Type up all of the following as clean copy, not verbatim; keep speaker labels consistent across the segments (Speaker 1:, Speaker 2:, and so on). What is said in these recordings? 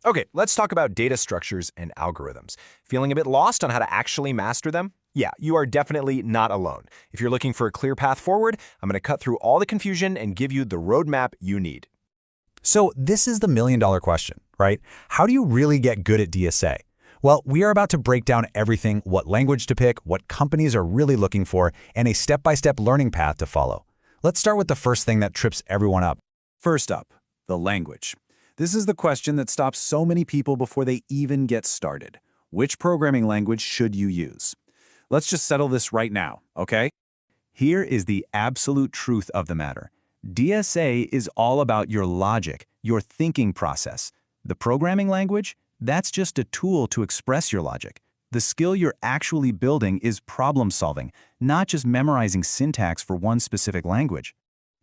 Speaker 1: Okay, let's talk about data structures and algorithms. Feeling a bit lost on how to actually master them? Yeah, you are definitely not alone. If you're looking for a clear path forward, I'm going to cut through all the confusion and give you the roadmap you need.
Speaker 2: So this is the million-dollar question, right? How do you really get good at DSA? Well, we are about to break down everything, what language to pick, what companies are really looking for, and a step-by-step learning path to follow. Let's start with the first thing that trips everyone up.
Speaker 3: First up, the language. This is the question that stops so many people before they even get started. Which programming language should you use? Let's just settle this right now, okay? Here is the absolute truth of the matter. DSA is all about your logic, your thinking process. The programming language, that's just a tool to express your logic. The skill you're actually building is problem solving, not just memorizing syntax for one specific language.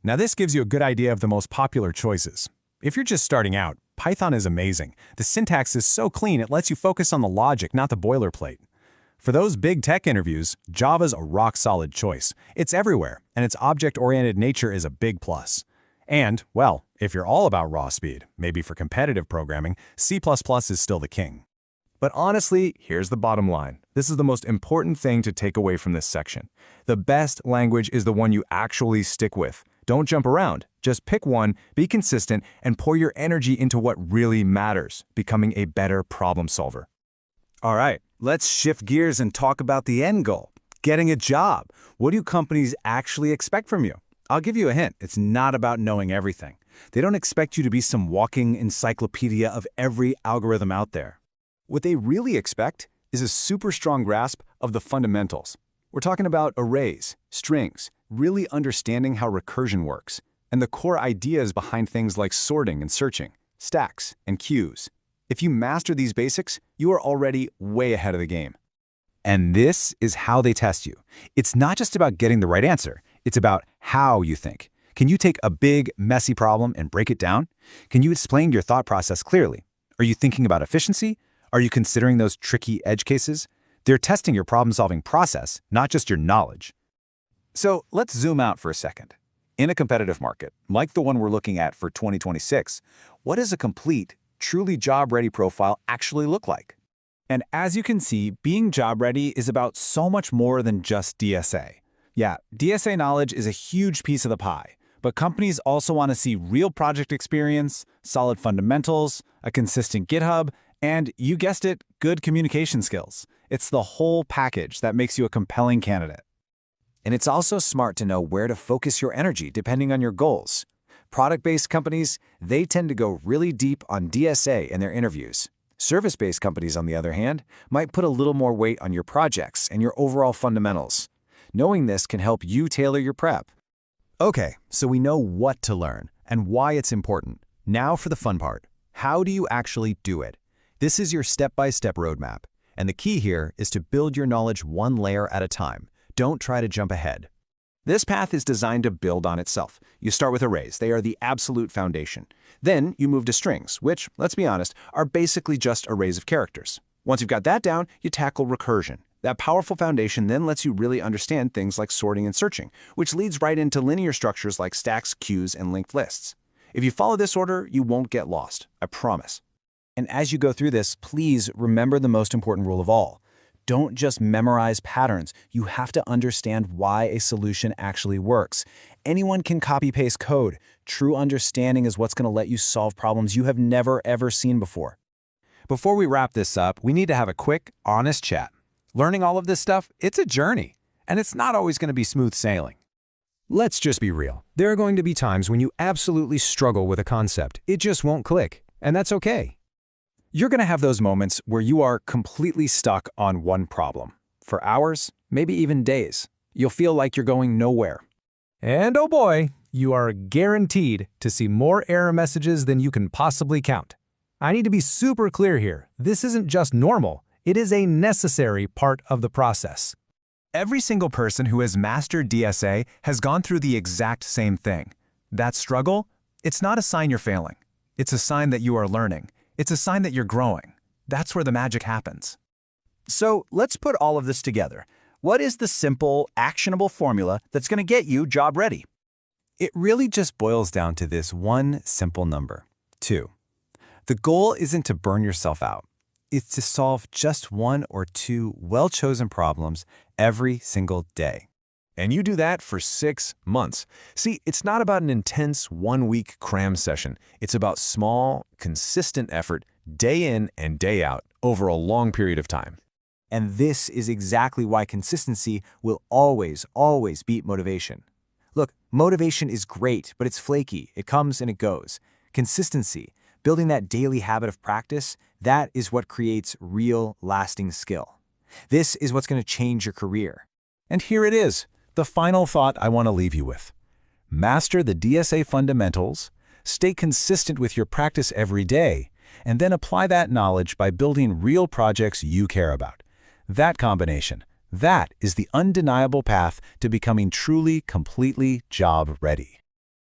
Speaker 4: Now this gives you a good idea of the most popular choices. If you're just starting out, Python is amazing. The syntax is so clean it lets you focus on the logic, not the boilerplate. For those big tech interviews, Java's a rock-solid choice. It's everywhere, and its object-oriented nature is a big plus. And, well, if you're all about raw speed, maybe for competitive programming, C++ is still the king.
Speaker 1: But honestly, here's the bottom line. This is the most important thing to take away from this section. The best language is the one you actually stick with. Don't jump around. Just pick one, be consistent, and pour your energy into what really matters, becoming a better problem solver.
Speaker 3: All right, let's shift gears and talk about the end goal, getting a job. What do companies actually expect from you? I'll give you a hint. It's not about knowing everything. They don't expect you to be some walking encyclopedia of every algorithm out there. What they really expect is a super strong grasp of the fundamentals. We're talking about arrays, strings, really understanding how recursion works, and the core ideas behind things like sorting and searching, stacks and queues. If you master these basics, you are already way ahead of the game. And this is how they test you. It's not just about getting the right answer. It's about how you think. Can you take a big, messy problem and break it down? Can you explain your thought process clearly? Are you thinking about efficiency? Are you considering those tricky edge cases? They're testing your problem-solving process, not just your knowledge. So let's zoom out for a second. In a competitive market, like the one we're looking at for 2026, what does a complete, truly job-ready profile actually look like? And as you can see, being job-ready is about so much more than just DSA. Yeah, DSA knowledge is a huge piece of the pie, but companies also want to see real project experience, solid fundamentals, a consistent GitHub, and, you guessed it, good communication skills. It's the whole package that makes you a compelling candidate. And it's also smart to know where to focus your energy depending on your goals. Product-based companies, they tend to go really deep on DSA in their interviews. Service-based companies, on the other hand, might put a little more weight on your projects and your overall fundamentals. Knowing this can help you tailor your prep. Okay, so we know what to learn and why it's important. Now for the fun part. How do you actually do it? This is your step-by-step roadmap, and the key here is to build your knowledge one layer at a time. Don't try to jump ahead. This path is designed to build on itself. You start with arrays. They are the absolute foundation. Then you move to strings, which, let's be honest, are basically just arrays of characters. Once you've got that down, you tackle recursion. That powerful foundation then lets you really understand things like sorting and searching, which leads right into linear structures like stacks, queues, and linked lists. If you follow this order, you won't get lost, I promise. And as you go through this, please remember the most important rule of all. Don't just memorize patterns. You have to understand why a solution actually works. Anyone can copy-paste code. True understanding is what's going to let you solve problems you have never, ever seen before. Before we wrap this up, we need to have a quick, honest chat. Learning all of this stuff, it's a journey, and it's not always going to be smooth sailing.
Speaker 4: Let's just be real. There are going to be times when you absolutely struggle with a concept. It just won't click, and that's okay.
Speaker 3: You're going to have those moments where you are completely stuck on one problem. For hours, maybe even days. You'll feel like you're going nowhere.
Speaker 4: And oh boy, you are guaranteed to see more error messages than you can possibly count. I need to be super clear here. This isn't just normal. It is a necessary part of the process.
Speaker 1: Every single person who has mastered DSA has gone through the exact same thing. That struggle, it's not a sign you're failing. It's a sign that you are learning. It's a sign that you're growing. That's where the magic happens.
Speaker 3: So let's put all of this together. What is the simple, actionable formula that's going to get you job ready? It really just boils down to this one simple number, 2.
Speaker 4: The goal isn't to burn yourself out. It's to solve just one or two well-chosen problems every single day.
Speaker 1: And you do that for 6 months. See, it's not about an intense 1-week cram session. It's about small, consistent effort, day in and day out, over a long period of time.
Speaker 5: And this is exactly why consistency will always, always beat motivation. Look, motivation is great, but it's flaky. It comes and it goes. Consistency, building that daily habit of practice, that is what creates real, lasting skill. This is what's going to change your career.
Speaker 2: And here it is, the final thought I want to leave you with. Master the DSA fundamentals, stay consistent with your practice every day, and then apply that knowledge by building real projects you care about. That combination, that is the undeniable path to becoming truly, completely job ready.